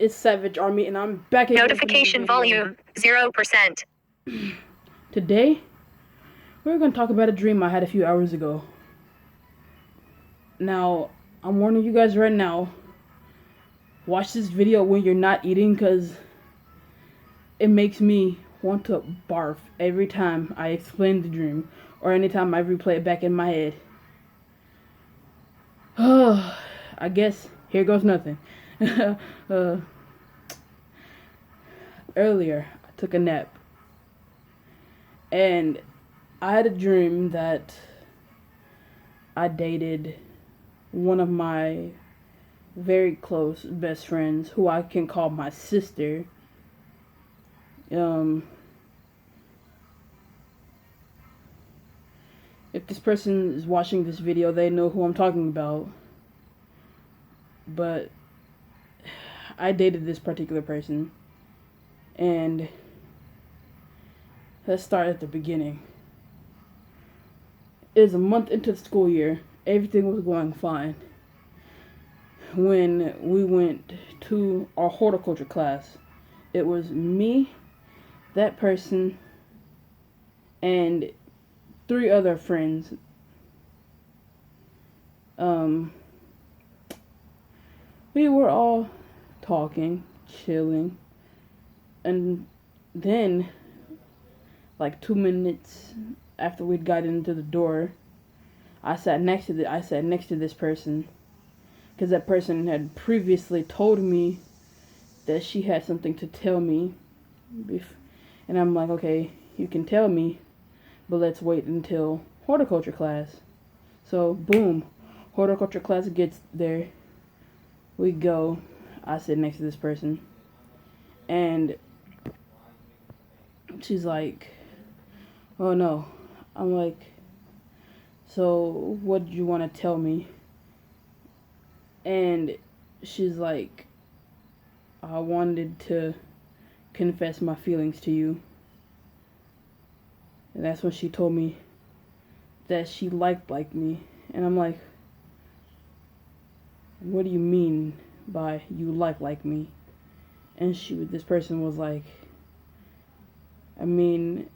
It's Savage Army, and I'm back again. Notification volume 0%. Today, we're going to talk about a dream I had a few hours ago. Now, I'm warning you guys right now. Watch this video when you're not eating, because it makes me want to barf every time I explain the dream, or anytime I replay it back in my head. I guess here goes nothing. Earlier, I took a nap, and I had a dream that I dated one of my very close best friends, who I can call my sister. If this person is watching this video, they know who I'm talking about. But I dated this particular person, and let's start at the beginning. It was a month into the school year. Everything was going fine when we went to our horticulture class. It was me, that person, and 3 other friends. We were all talking, chilling, and then, like 2 minutes after we'd gotten into the door, I sat next to this person, because that person had previously told me that she had something to tell me, and I'm like, okay, you can tell me, but let's wait until horticulture class. So boom, horticulture class gets there. We go. I sit next to this person, and she's like, oh no. I'm like, so what do you want to tell me? And she's like, I wanted to confess my feelings to you. And that's when she told me that she liked me. And I'm like, what do you mean by you like me? And this person was like, I mean,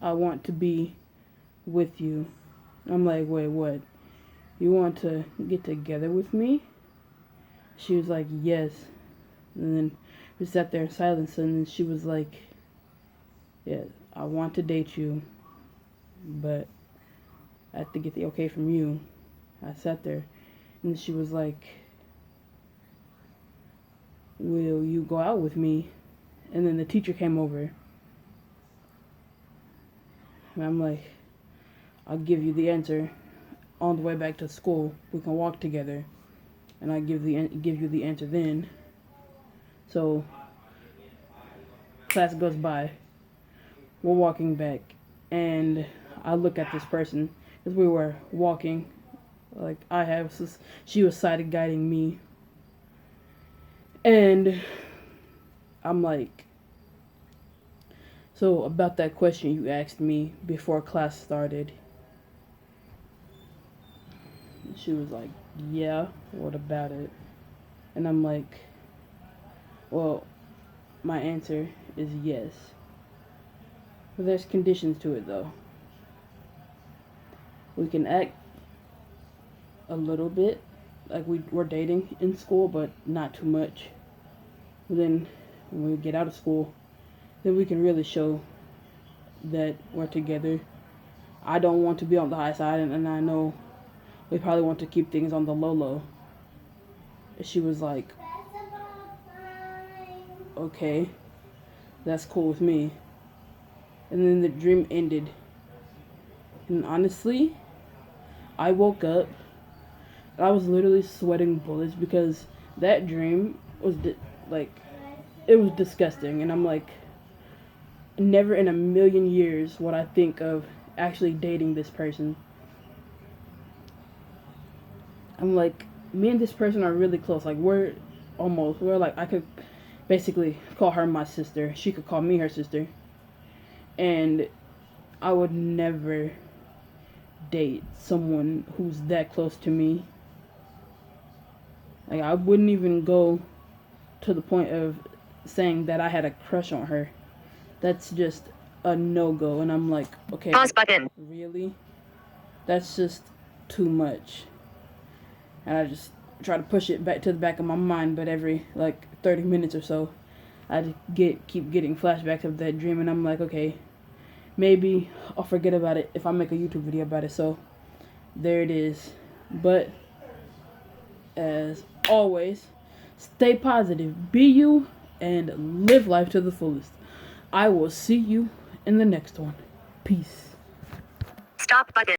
I want to be with you. I'm like, wait, what? You want to get together with me? She was like, yes. And then we sat there in silence, and then she was like, yeah, I want to date you, but I have to get the okay from you. I sat there, and she was like, will you go out with me? And then the teacher came over, and I'm like, I'll give you the answer on the way back to school. We can walk together, and I give you the answer then. So class goes by. We're walking back, and I look at this person, because we were walking. Like, she was side guiding me, and I'm like, so about that question you asked me before class started. She was like, yeah, what about it? And I'm like, well, my answer is yes. But there's conditions to it, though. We can act a little bit like we're dating in school, but not too much. Then when we get out of school, then we can really show that we're together. I don't want to be on the high side, and I know we probably want to keep things on the low. She was like, okay, that's cool with me. And then the dream ended. And honestly, I woke up, and I was literally sweating bullets, because that dream was it was disgusting. And I'm like, never in a million years would I think of actually dating this person. I'm like, me and this person are really close. Like, we're like, I could basically call her my sister. She could call me her sister. And I would never date someone who's that close to me. Like, I wouldn't even go to the point of saying that I had a crush on her. That's just a no-go. And I'm like, okay, Pause button. really? That's just too much. And I just try to push it back to the back of my mind, but every like 30 minutes or so, I keep getting flashbacks of that dream, and I'm like, okay, maybe I'll forget about it if I make a YouTube video about it. So there it is. But as always, stay positive, be you, and live life to the fullest. I will see you in the next one. Peace. Stop button.